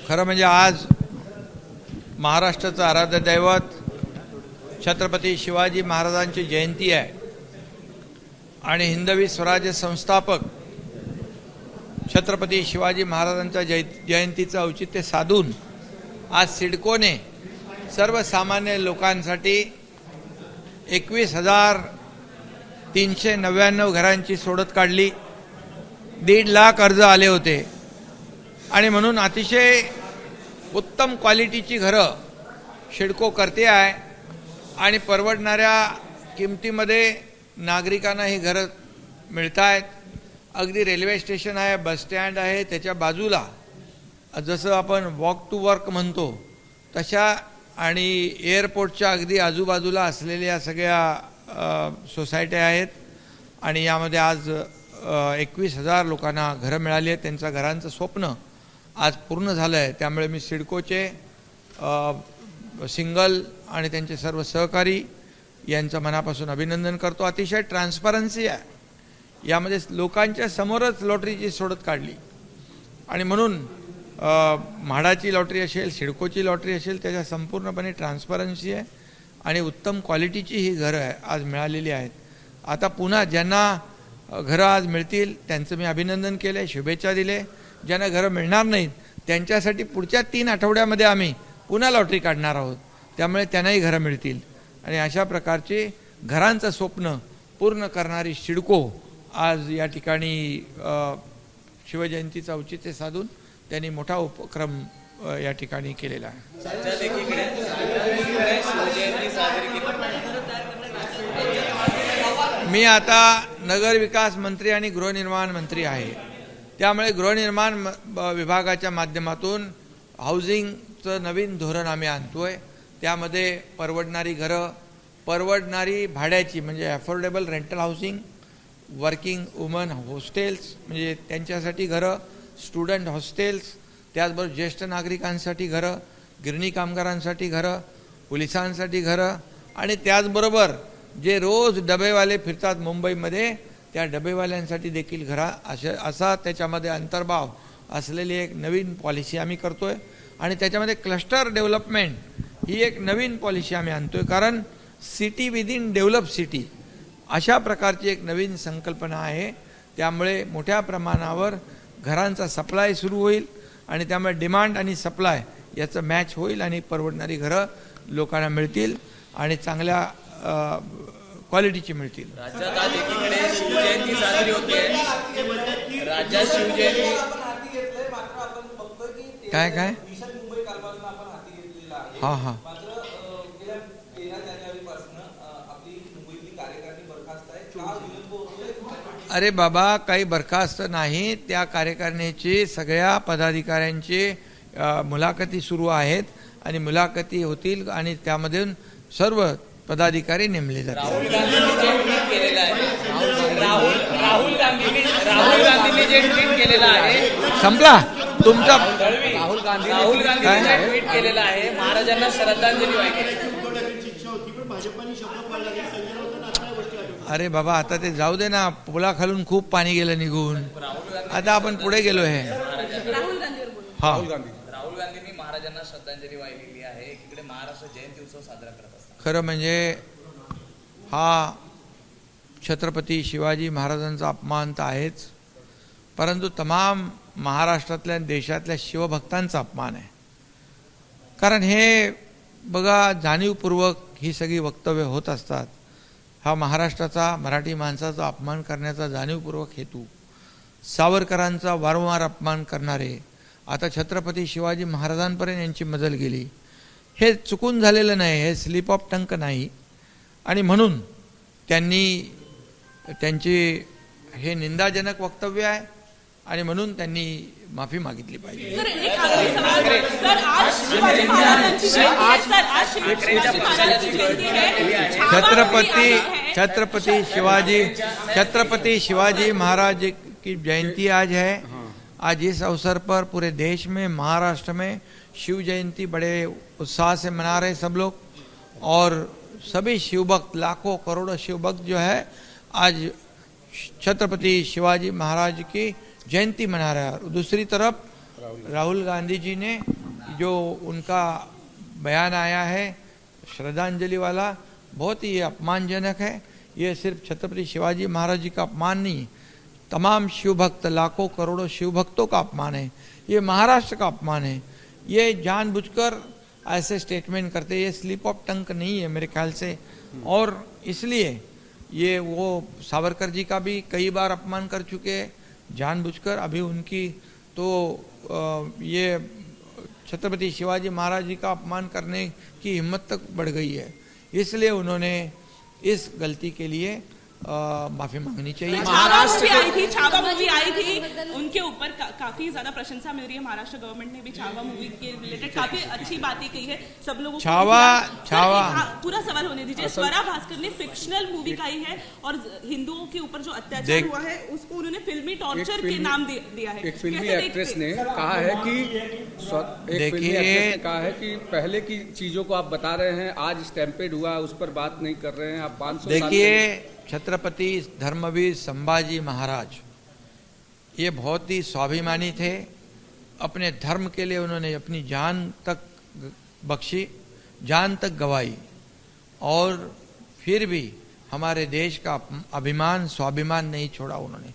खरं म्हणजे आज महाराष्ट्राचं आराध्य दैवत छत्रपती शिवाजी महाराजांची जयंती आहे आणि हिंदवी स्वराज्य संस्थापक छत्रपती शिवाजी महाराजांच्या जयंतीचं औचित्य साधून आज सिडकोने सर्वसामान्य लोकांसाठी 21,399 घरांची सोडत काढली। 1.5 लाख अर्ज आले होते आणि म्हणून अतिशय उत्तम क्वालिटीची घरं सिडको करते आहे आणि परवडणाऱ्या किमतीमध्ये नागरिकांना ही घरं मिळत आहेत। अगदी रेल्वे स्टेशन आहे, बस स्टँड आहे, त्याच्या बाजूला जसं आपण वॉक टू वर्क म्हणतो तशा आणि एअरपोर्टच्या अगदी आजूबाजूला असलेल्या सगळ्या सोसायट्या आहेत आणि यामध्ये आज 21,000 लोकांना घरं मिळाली आहेत। त्यांचं घरांचं स्वप्न आज पूर्ण झालं आहे। त्यामुळे मी सिडकोचे सिंगल आणि त्यांचे सर्व सहकारी यांचं मनापासून अभिनंदन करतो। अतिशय ट्रान्सपरन्सी आहे यामध्ये, लोकांच्या समोरच लॉटरीची सोडत काढली आणि म्हणून म्हाडाची लॉटरी असेल, सिडकोची लॉटरी असेल, त्याच्या संपूर्णपणे ट्रान्सपरन्सी आहे आणि उत्तम क्वालिटीची ही घरं आहे आज मिळालेली आहेत। आता पुन्हा ज्यांना घरं आज मिळतील त्यांचं मी अभिनंदन केले, शुभेच्छा दिले। ज्यांना घरं मिळणार नाहीत त्यांच्यासाठी पुढच्या 3 आठवड्यामध्ये आम्ही पुन्हा लॉटरी काढणार आहोत, त्यामुळे त्यांनाही घरं मिळतील आणि अशा प्रकारचे घरांचं स्वप्न पूर्ण करणारी सिडको आज या ठिकाणी शिवजयंतीचं औचित्य साधून त्यांनी मोठा उपक्रम या ठिकाणी केलेला आहे। मी आता नगर विकास मंत्री आणि गृहनिर्माण मंत्री आहे, त्यामुळे गृहनिर्माण विभागाच्या माध्यमातून हाऊसिंगचं नवीन धोरण आम्ही आणतोय। त्यामध्ये परवडणारी घरं, परवडणारी भाड्याची म्हणजे affordable rental housing, working woman hostels म्हणजे त्यांच्यासाठी घरं, स्टुडंट हॉस्टेल्स, त्याचबरोबर ज्येष्ठ नागरिकांसाठी घरं, गिरणी कामगारांसाठी घरं, पोलिसांसाठी घरं आणि त्याचबरोबर जे रोज डबेवाले फिरतात मुंबईमध्ये त्या डबेवाल्यांसाठी देखील घरं असा त्याच्यामध्ये अंतर्भाव असलेली एक नवीन पॉलिसी आम्ही करतोय आणि त्याच्यामध्ये क्लस्टर डेव्हलपमेंट ही एक नवीन पॉलिसी आम्ही आणतोय, कारण सिटी विदिन डेव्हलप सिटी अशा प्रकारची एक नवीन संकल्पना आहे। त्यामुळे मोठ्या प्रमाणावर घरांचा सप्लाय सुरू होईल आणि त्यामुळे डिमांड आणि सप्लाय याचं मॅच होईल आणि परवडणारी घरं लोकांना मिळतील आणि चांगल्या क्वालिटीची मिळतील। राज्यात आज एकीकडे शिवजयंती साजरी होते, राज्यात शिवजयंती काय काय हां हां अरे बाबा, काही बरखास्त नाही, त्या कार्यकारिणीची सगळ्या पदाधिकाऱ्यांची मुलाखती सुरू आहेत आणि मुलाखती होतील आणि त्यामधून सर्व पदाधिकारी नेमले जातील। राहुल गांधींनी जे ट्विट केलेलं आहे संपला तुमचा। राहुल गांधींनी जे ट्विट केलेलं आहे, महाराजांना श्रद्धांजली वाहिली। अरे बाबा, आता ते जाऊ दे ना, पुलाखालून खूप पाणी गेलं निघून, आता आपण पुढे गेलो आहे। राहुल गांधींनी महाराजांना श्रद्धांजली वाहिलेली आहे। एकीकडे महाराष्ट्र जयंती उत्सव साजरा करत असतात। खरं म्हणजे हा छत्रपती शिवाजी महाराजांचा अपमान तर आहेच, परंतु तमाम महाराष्ट्रातल्या देशातल्या शिवभक्तांचा अपमान आहे। कारण हे बघा, जाणीवपूर्वक ही सगळी वक्तव्य होत असतात। हा महाराष्ट्राचा, मराठी माणसाचा अपमान करण्याचा जाणीवपूर्वक हेतू, सावरकरांचा वारंवार अपमान करणारे आता छत्रपती शिवाजी महाराजांपर्यंत यांची मजल गेली। हे चुकून झालेलं नाही, हे स्लिप ऑफ टंक नाही आणि म्हणून त्यांची हे निंदाजनक वक्तव्य आहे आणि म्हणून त्यांनी माफी मागितली पाहिजे। छत्रपति शिवाजी महाराज की जयंती आज है। आज इस अवसर पर पूरे देश में, महाराष्ट्र में शिव जयंती बड़े उत्साह से मना रहे सब लोग और सभी शिवभक्त, लाखों करोड़ों शिवभक्त जो है आज छत्रपति शिवाजी महाराज की जयंती मना रहे हैं। और दूसरी तरफ राहुल गांधी जी ने जो उनका बयान आया है श्रद्धांजलि वाला, बहुत ही अपमानजनक है। ये सिर्फ छत्रपति शिवाजी महाराज जी का अपमान नहीं, तमाम शिव भक्त, लाखों करोड़ों शिव भक्तों का अपमान है, ये महाराष्ट्र का अपमान है। ये जानबूझकर ऐसे स्टेटमेंट करते, ये स्लिप ऑफ टंग नहीं है मेरे ख्याल से। और इसलिए ये वो सावरकर जी का भी कई बार अपमान कर चुके हैं जानबूझकर। अभी उनकी तो ये छत्रपति शिवाजी महाराज जी का अपमान करने की हिम्मत तक बढ़ गई है, इसलिए उन्होंने इस गलती के लिए माफी मांगनी चाहिए। छावा मूवी आई थी उनके ऊपर काफी ज्यादा प्रशंसा मिल रही है। महाराष्ट्र गवर्नमेंट ने भी छावा मूवी के रिलेटेड काफी अच्छी बातें कही है सब लोगों को। छावा पूरा सवाल होने दीजिए। स्वरा भास्कर ने फिक्शनल मूवी कही है और हिंदुओं के ऊपर जो अत्याचार हुआ है उसको उन्होंने फिल्मी टॉर्चर के नाम दिया है। एक फिल्मी एक्ट्रेस ने कहा है कि पहले की चीजों को आप बता रहे हैं, आज स्टैम्पेड हुआ उस पर बात नहीं कर रहे हैं आप। 500 देखिए, छत्रपति धर्मवीर संभाजी महाराज ये बहुत ही स्वाभिमानी थे। अपने धर्म के लिए उन्होंने अपनी जान तक बख्शी, जान तक गवाई, और फिर भी हमारे देश का अभिमान, स्वाभिमान नहीं छोड़ा उन्होंने।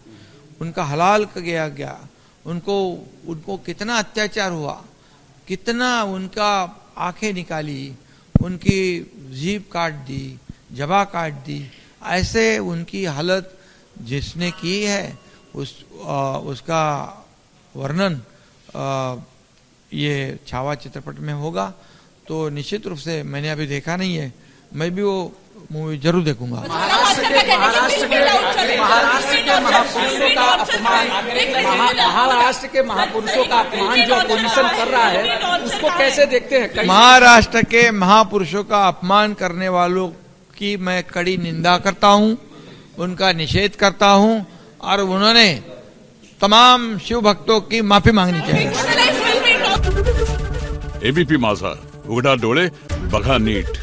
उनका हलाल गया, उनको कितना अत्याचार हुआ, कितना उनका आंखें निकाली, उनकी जीभ काट दी, जबा काट दी। ऐसे उनकी हालत जिसने की है उसका वर्णन ये छावा चित्रपट में होगा। तो निश्चित रूप से मैंने अभी देखा नहीं है, मैं भी वो मूवी जरूर देखूंगा। महाराष्ट्र के महापुरुषों का अपमान जो अपोजिशन कर रहा है उसको कैसे देखते हैं? महाराष्ट्र के महापुरुषों का अपमान करने वालों की मैं कड़ी निंदा करता हूं, उनका निषेध करता हूं, और उन्होंने तमाम शिव भक्तों की माफी मांगनी चाहिए। एबीपी माझा, उघडा डोळे बघा नीट।